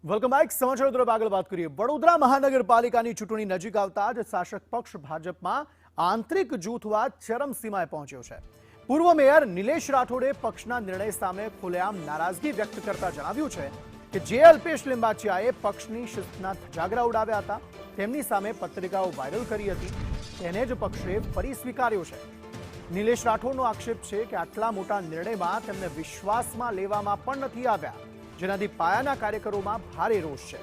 Welcome back. સમાચારો તરફ આગળ વાત કરીએ. વડોદરા મહાનગરપાલિકાની ચૂંટણી નજીક આવતા જ શાસક પક્ષ ભાજપમાં આંતરિક જૂથવાદ ચરમસીમાએ પહોંચ્યો છે. પૂર્વ મેયર નિલેશ રાઠોડે પક્ષના નિર્ણય સામે ખુલ્લેઆમ નારાજગી વ્યક્ત કરતા જણાવ્યું છે કે જે અલ્પેશ લિંબાચિયાએ પક્ષની શિસ્તના ધજાગરા ઉડાવ્યા હતા, તેમની સામે પત્રિકાઓ વાયરલ કરી હતી, તેને જ પક્ષે ફરી સ્વીકાર્યો છે. નિલેશ રાઠોડનો આક્ષેપ છે કે આટલા મોટા નિર્ણયમાં તેમને વિશ્વાસમાં લેવામાં પણ નથી આવ્યા, જેનાથી પાયાના કાર્યકરોમાં ભારે રોષ છે.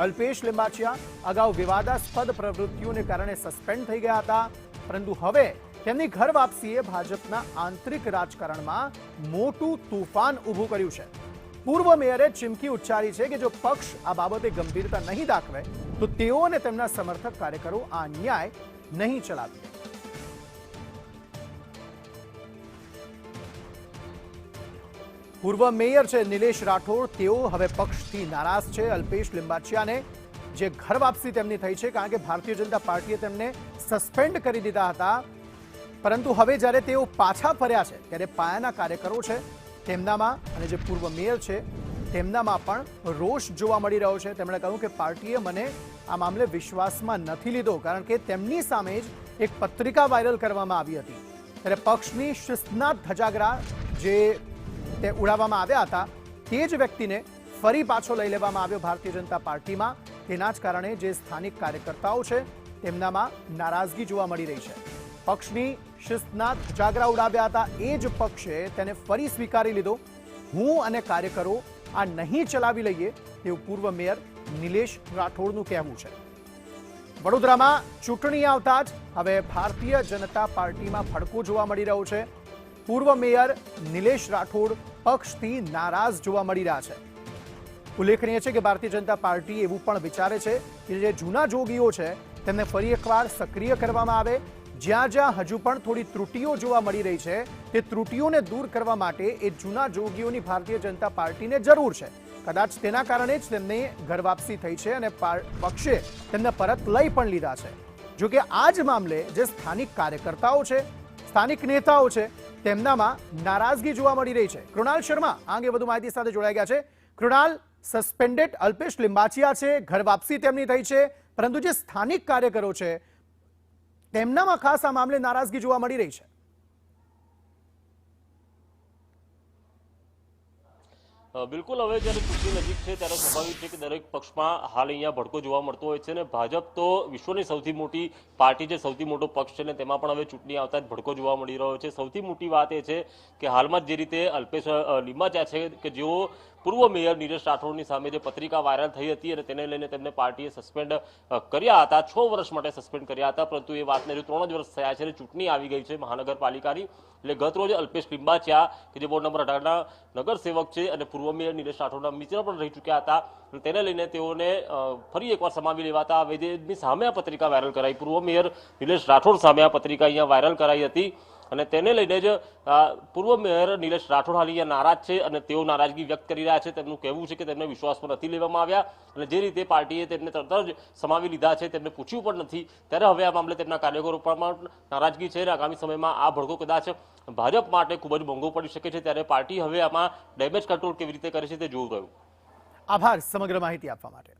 અલ્પેશ લિંબાચિયા અગાઉ વિવાદાસ્પદ પ્રવૃત્તિઓને કારણે સસ્પેન્ડ થઈ ગયા હતા, પરંતુ હવે તેમની ઘર વાપસીએ ભાજપના આંતરિક રાજકારણમાં મોટું તોફાન ઊભું કર્યું છે. પૂર્વ મેયરે ચીમકી ઉચ્ચારી છે કે જો પક્ષ આ બાબતે ગંભીરતા નહીં દાખવે તો તેઓ અને તેમના સમર્થક કાર્યકરો આ ન્યાય નહીં ચલાવે. પૂર્વ મેયર છે નિલેશ રાઠોડ, તેઓ હવે પક્ષથી નારાજ છે. અલ્પેશ લિંબાચિયાને જે ઘર વાપસી તેમની થઈ છે, કારણ કે ભારતીય જનતા પાર્ટીએ તેમને સસ્પેન્ડ કરી દીધા હતા, પરંતુ હવે જ્યારે તેઓ પાછા ફર્યા છે ત્યારે પાયાના કાર્યકરો છે તેમનામાં અને જે પૂર્વ મેયર છે તેમનામાં પણ રોષ જોવા મળી રહ્યો છે. તેમણે કહ્યું કે પાર્ટીએ મને આ મામલે વિશ્વાસમાં નથી લીધો, કારણ કે તેમની સામે જ એક પત્રિકા વાયરલ કરવામાં આવી હતી. ત્યારે પક્ષની શિસ્તના ધજાગરા જે તે ઉડાવવામાં આવ્યા હતા, તે જ વ્યક્તિને ફરી પાછો લઈ લેવામાં આવ્યો ભારતીય જનતા પાર્ટીમાં. તેના જ કારણે જે સ્થાનિક કાર્યકર્તાઓ છે તેમનામાં નારાજગી જોવા મળી રહી છે. પક્ષની શિસ્તના ધજાગરા ઉડાવ્યા હતા, એ જ પક્ષે તેને ફરી સ્વીકારી લીધો. હું અને કાર્યકરો આ નહીં ચલાવી લઈએ તેવું પૂર્વ મેયર નિલેશ રાઠોડનું કહેવું છે. વડોદરામાં ચૂંટણી આવતા જ હવે ભારતીય જનતા પાર્ટીમાં ભડકો જોવા મળી રહ્યો છે. પૂર્વ મેયર નિલેશ રાઠોડ પક્ષથી નારાજ જોવા મળી રહ્યા છે. ઉલ્લેખનીય છે કે ભારતીય જનતા પાર્ટી એવું પણ વિચારે છે કે જે જૂના જોગીઓ છે તેમને ફરી એકવાર સક્રિય કરવામાં આવે. જ્યાં જ્યાં હજુ પણ થોડી ત્રુટીઓ જોવા મળી રહી છે તે ત્રુટીઓને દૂર કરવા માટે એ જૂના જોગીઓની ભારતીય જનતા પાર્ટીને જરૂર છે. કદાચ તેના કારણે જ તેમની ઘર વાપસી થઈ છે અને પક્ષે તેમને પરત લઈ પણ લીધા છે. જોકે આ જ મામલે જે સ્થાનિક કાર્યકર્તાઓ છે, સ્થાનિક નેતાઓ છે, તેમનામાં નારાજગી જોવા મળી રહી છે. કૃણાલ શર્મા આ અંગે વધુ માહિતી સાથે જોડાઈ ગયા છે. કૃણાલ, સસ્પેન્ડેડ અલ્પેશ લિંબાચિયા છે, ઘર વાપસી તેમની થઈ છે, પરંતુ જે સ્થાનિક કાર્યકરો છે તેમનામાં ખાસ આ મામલે નારાજગી જોવા મળી રહી છે. બિલકુલ, હવે જ્યારે ચૂંટણી નજીક છે ત્યારે સ્વાભાવિક છે કે દરેક પક્ષમાં હાલ અહીંયા ભડકો જોવા મળતો હોય છે. અને ભાજપ તો વિશ્વની સૌથી મોટી પાર્ટી છે, સૌથી મોટો પક્ષ છે, ને તેમાં પણ હવે ચૂંટણી આવતા જ ભડકો જોવા મળી રહ્યો છે. સૌથી મોટી વાત એ છે કે હાલમાં જે રીતે અલ્પેશ લિંબાચિયા છે કે જેઓ પૂર્વ મેયર નિલેશ રાઠોડની સામે જે પત્રિકા વાયરલ થઈ હતી અને તેને લઈને તેમને પાર્ટીએ સસ્પેન્ડ કર્યા હતા, 6 વર્ષ માટે સસ્પેન્ડ કર્યા હતા, પરંતુ એ વાતને હજુ 3 જ વર્ષ થયા છે અને ચૂંટણી આવી ગઈ છે મહાનગરપાલિકાની. એટલે ગત રોજ અલ્પેશ લિંબાચિયા કે જે વોર્ડ નંબર 18ના નગરસેવક છે અને પૂર્વ મેયર નિલેશ રાઠોડના મિત્ર પણ રહી ચૂક્યા હતા, તેને લઈને તેઓને ફરી એકવાર સમાવી લેવાતા વેદેની સામે આ પત્રિકા વાયરલ કરાઈ. પૂર્વ મેયર નિલેશ રાઠોડ સામે આ પત્રિકા અહીંયા વાયરલ કરાઈ હતી અને તેને લઈને જ પૂર્વ મેયર નિલેશ રાઠોડ હાલ અહીંયા નારાજ છે અને તેઓ નારાજગી વ્યક્ત કરી રહ્યા છે. તેમનું કહેવું છે કે તેમને વિશ્વાસમાં નથી લેવામાં આવ્યા અને જે રીતે પાર્ટીએ તેમને તરત જ સમાવી લીધા છે, તેમને પૂછ્યું પણ નથી, ત્યારે હવે આ મામલે તેમના કાર્યકરો પર પણ નારાજગી છે અને આગામી સમયમાં આ ભડકો કદાચ ભાજપ માટે ખૂબ જ મોંઘો પડી શકે છે. ત્યારે પાર્ટી હવે આમાં ડેમેજ કંટ્રોલ કેવી રીતે કરે છે તે જોવું રહ્યું. આભાર સમગ્ર માહિતી આપવા માટે.